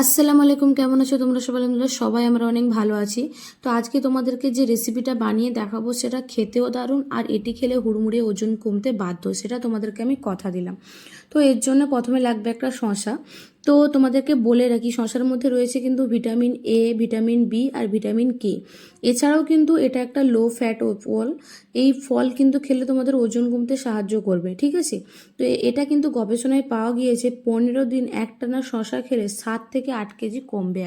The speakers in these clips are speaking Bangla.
আসসালামু আলাইকুম, কেমন আছো তোমরা সবাই? আলহামদুলিল্লাহ সবাই আমরা অনেক ভালো আছি। তো আজকে তোমাদেরকে যে রেসিপিটা বানিয়ে দেখাবো সেটা খেতেও দারুণ, আর এটি খেলে হুড়মুড়িয়ে ওজন কমতে বাধ্য, সেটা তোমাদেরকে আমি কথা দিলাম। তো এর জন্য প্রথমে লাগবে একটা শসা। তো তোমাদেরকে বলে রাখি, শসার মধ্যে রয়েছে কিন্তু ভিটামিন এ, ভিটামিন বি আর ভিটামিন কে। এছাড়াও কিন্তু এটা একটা লো ফ্যাট ফল। এই ফল কিন্তু খেলে তোমাদের ওজন কমতে সাহায্য করবে, ঠিক আছে? তো এটা কিন্তু গবেষণায় পাওয়া গিয়েছে 15 দিন একটানা শশা খেলে 7 থেকে 8 কেজি কমবে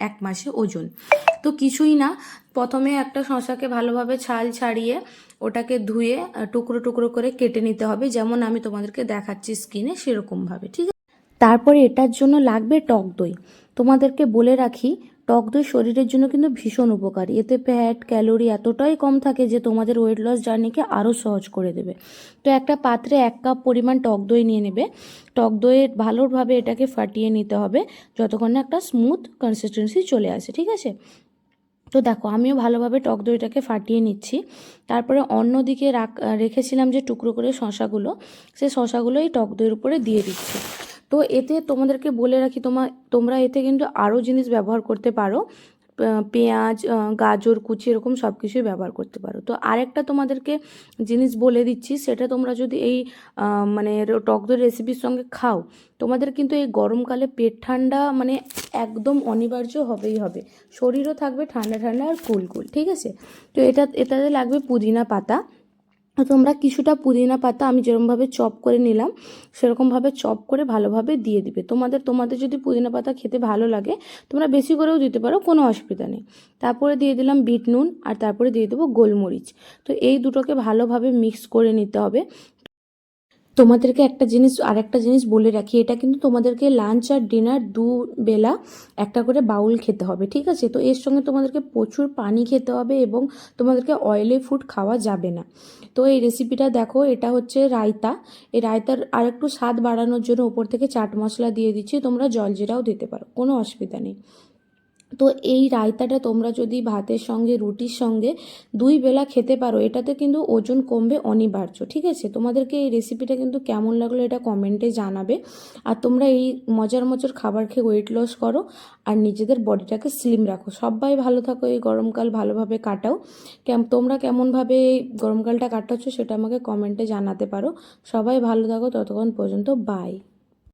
এক মাসে ওজন। তো কিছুই না, প্রথমে একটা শশাকে ভালোভাবে ছাল ছাড়িয়ে ওটাকে ধুয়ে টুকরো টুকরো করে কেটে নিতে হবে, যেমন আমি তোমাদেরকে দেখাচ্ছি স্কিনে সেরকমভাবে, ঠিক আছে? তারপরে এটার জন্য লাগবে টক দই। তোমাদেরকে বলে রাখি, টক দই শরীরের জন্য কিন্তু ভীষণ উপকারী। এতে ফ্যাট ক্যালোরি এতটাই কম থাকে যে তোমাদের ওয়েট লস জার্নিকে আরও সহজ করে দেবে। তো একটা পাত্রে 1 কাপ পরিমাণ টক দই নিয়ে নেবে। টক দইয়ের ভালোভাবে এটাকে ফাটিয়ে নিতে হবে যতক্ষণ না একটা স্মুথ কনসিস্টেন্সি চলে আসে, ঠিক আছে? তো দেখো, আমিও ভালোভাবে টক দইটাকে ফাটিয়ে নিচ্ছি। তারপরে অন্যদিকে রেখেছিলাম যে টুকরো করে শশাগুলো, সেই শশাগুলো এই টক দইয়ের উপরে দিয়ে দিচ্ছি। তো এতে তোমাদেরকে বলে রাখি, তোমরা এতে কিন্তু আরও জিনিস ব্যবহার করতে পারো। পেঁয়াজ, গাজর কুচি, এরকম সব কিছুই ব্যবহার করতে পারো। তো আরেকটা তোমাদেরকে জিনিস বলে দিচ্ছি, সেটা তোমরা যদি এই মানে টক দই রেসিপির সঙ্গে খাও, তোমাদের কিন্তু এই গরমকালে পেট ঠান্ডা মানে একদম অনিবার্য হবেই হবে। শরীরও থাকবে ঠান্ডা ঠান্ডা আর কুল কুল, ঠিক আছে? তো এটাতে লাগবে পুদিনা পাতা। তোমরা কিছুটা পুদিনা পাতা আমি যেরকমভাবে চপ করে নিলাম সেরকমভাবে চপ করে ভালোভাবে দিয়ে দিবে। তোমাদের যদি পুদিনা পাতা খেতে ভালো লাগে তোমরা বেশি করেও দিতে পারো, কোনো অসুবিধা নেই। তারপরে দিয়ে দিলাম বিট নুন, আর তারপরে দিয়ে দেবো গোলমরিচ। তো এই দুটোকে ভালোভাবে মিক্স করে নিতে হবে। তোমাদেরকে আরেকটা জিনিস বলে রাখি, এটা কিন্তু তোমাদেরকে লাঞ্চ আর ডিনার বেলা একটা করে বাউল খেতে হবে, ঠিক আছে? তো এর সঙ্গে তোমাদেরকে প্রচুর পানি খেতে হবে এবং তোমাদেরকে অয়েলি ফুড খাওয়া যাবে না। তো এই রেসিপিটা দেখো, এটা হচ্ছে রায়তা। এই রায়তার আরেকটু স্বাদ বাড়ানোর জন্য ওপর থেকে চাট মশলা দিয়ে দিচ্ছি, তোমরা জলজিরাও দিতে পারো, কোনো অসুবিধা নেই। তো এই রায়তাটা তোমরা যদি ভাতের সঙ্গে রুটির সঙ্গে 2 বেলা খেতে পারো, এটাতে কিন্তু ওজন কমবে অনিবার্য, ঠিক আছে? তোমাদেরকে এই রেসিপিটা কিন্তু কেমন লাগলো এটা কমেন্টে জানাবে। আর তোমরা এই মজার মজার খাবার খেয়ে ওয়েট লস করো আর নিজেদের বডিটাকে স্লিম রাখো। সবাই ভালো থাকো, এই গরমকাল ভালোভাবে কাটাও। তোমরা কেমনভাবে এই গরমকালটা কাটাচ্ছ সেটা আমাকে কমেন্টে জানাতে পারো। সবাই ভালো থাকো, ততক্ষণ পর্যন্ত বাই।